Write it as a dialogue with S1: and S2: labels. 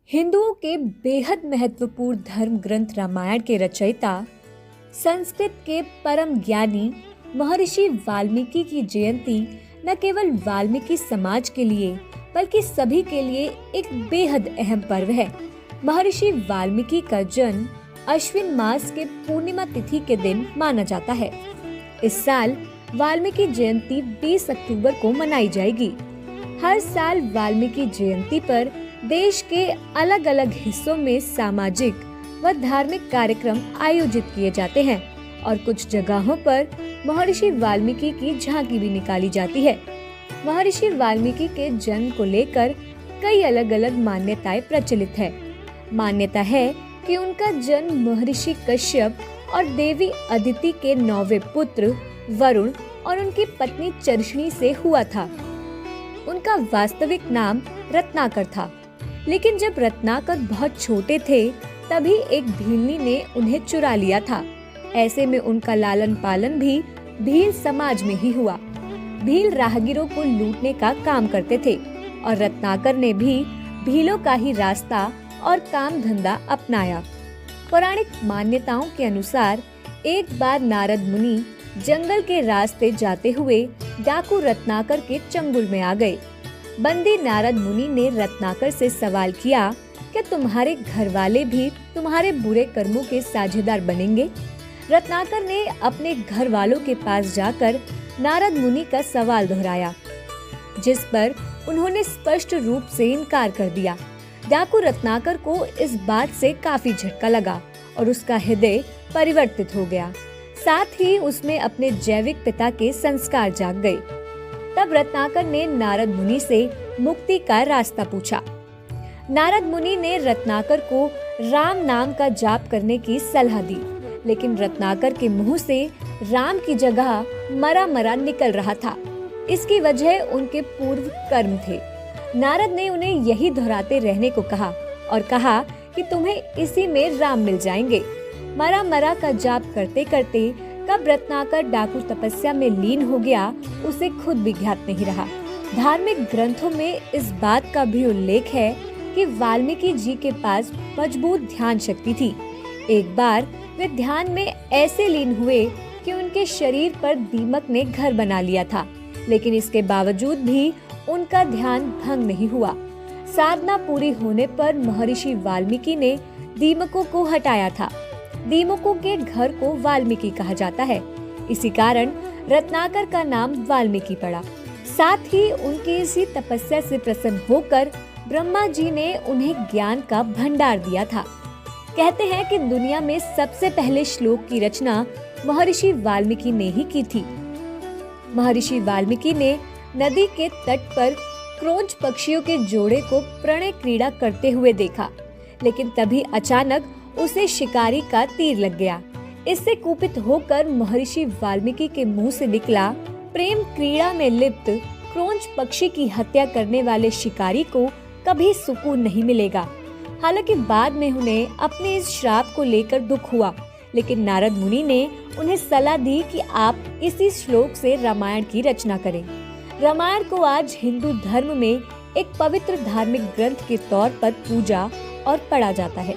S1: हिंदुओं के बेहद महत्वपूर्ण धर्म ग्रंथ रामायण के रचयिता संस्कृत के परम ज्ञानी महर्षि वाल्मीकि की जयंती न केवल वाल्मीकि समाज के लिए बल्कि सभी के लिए एक बेहद अहम पर्व है। महर्षि वाल्मीकि का जन्म अश्विन मास के पूर्णिमा तिथि के दिन माना जाता है। इस साल वाल्मीकि जयंती 20 अक्टूबर को मनाई जाएगी। हर साल वाल्मीकि जयंती पर देश के अलग अलग हिस्सों में सामाजिक व धार्मिक कार्यक्रम आयोजित किए जाते हैं और कुछ जगहों पर महर्षि वाल्मीकि की झांकी भी निकाली जाती है। महर्षि वाल्मीकि के जन्म को लेकर कई अलग अलग मान्यताएं प्रचलित है। मान्यता है कि उनका जन्म महर्षि कश्यप और देवी अदिति के 9वें पुत्र वरुण और उनकी पत्नी चर्षणी से हुआ था। उनका वास्तविक नाम रत्नाकर था, लेकिन जब रत्नाकर बहुत छोटे थे तभी एक भीलनी ने उन्हें चुरा लिया था। ऐसे में उनका लालन पालन भी भील समाज में ही हुआ। भील राहगीरों को लूटने का काम करते थे और रत्नाकर ने भी भीलों का ही रास्ता और काम धंधा अपनाया। पौराणिक मान्यताओं के अनुसार एक बार नारद मुनि जंगल के रास्ते जाते हुए डाकू रत्नाकर के चंगुल में आ गए। बंदी नारद मुनि ने रत्नाकर से सवाल किया, क्या तुम्हारे घर वाले भी तुम्हारे बुरे कर्मों के साझेदार बनेंगे? रत्नाकर ने अपने घर वालों के पास जाकर नारद मुनि का सवाल दोहराया, जिस पर उन्होंने स्पष्ट रूप से इनकार कर दिया। डाकू रत्नाकर को इस बात से काफी झटका लगा और उसका हृदय परिवर्तित हो गया। साथ ही उसमें अपने जैविक पिता के संस्कार जाग गए। तब रत्नाकर ने नारद मुनि से मुक्ति का रास्ता पूछा। नारद मुनि ने रत्नाकर को राम नाम का जाप करने की सलाह दी, लेकिन रत्नाकर के मुंह से राम की जगह मरा मरा निकल रहा था। इसकी वजह उनके पूर्व कर्म थे। नारद ने उन्हें यही दोहराते रहने को कहा और कहा कि तुम्हें इसी में राम मिल जाएंगे। मरा मरा का जाप करते करते कब रत्नाकर डाकू तपस्या में लीन हो गया, उसे खुद भी ज्ञात नहीं रहा। धार्मिक ग्रंथों में इस बात का भी उल्लेख है कि वाल्मीकि जी के पास मजबूत ध्यान शक्ति थी। एक बार वे ध्यान में ऐसे लीन हुए कि उनके शरीर पर दीमक ने घर बना लिया था, लेकिन इसके बावजूद भी उनका ध्यान भंग नहीं हुआ। साधना पूरी होने पर महर्षि वाल्मीकि ने दीमकों को हटाया था। दीमकों के घर को वाल्मीकि कहा जाता है। इसी कारण रत्नाकर का नाम वाल्मीकि पड़ा। साथ ही उनकी इसी तपस्या से प्रसन्न होकर ब्रह्मा जी ने उन्हें ज्ञान का भंडार दिया था। कहते हैं कि दुनिया में सबसे पहले श्लोक की रचना महर्षि वाल्मीकि ने ही की थी। महर्षि वाल्मीकि ने नदी के तट पर क्रोंच पक्षियों के जोड़े को प्रणय क्रीड़ा करते हुए देखा, लेकिन तभी अचानक उसे शिकारी का तीर लग गया। इससे कुपित होकर महर्षि वाल्मीकि के मुंह से निकला, प्रेम क्रीड़ा में लिप्त क्रोंच पक्षी की हत्या करने वाले शिकारी को कभी सुकून नहीं मिलेगा। हालांकि बाद में उन्हें अपने इस श्राप को लेकर दुख हुआ, लेकिन नारद मुनि ने उन्हें सलाह दी कि आप इसी श्लोक से रामायण की रचना करें। रामायण को आज हिंदू धर्म में एक पवित्र धार्मिक ग्रंथ के तौर पर पूजा और पढ़ा जाता है।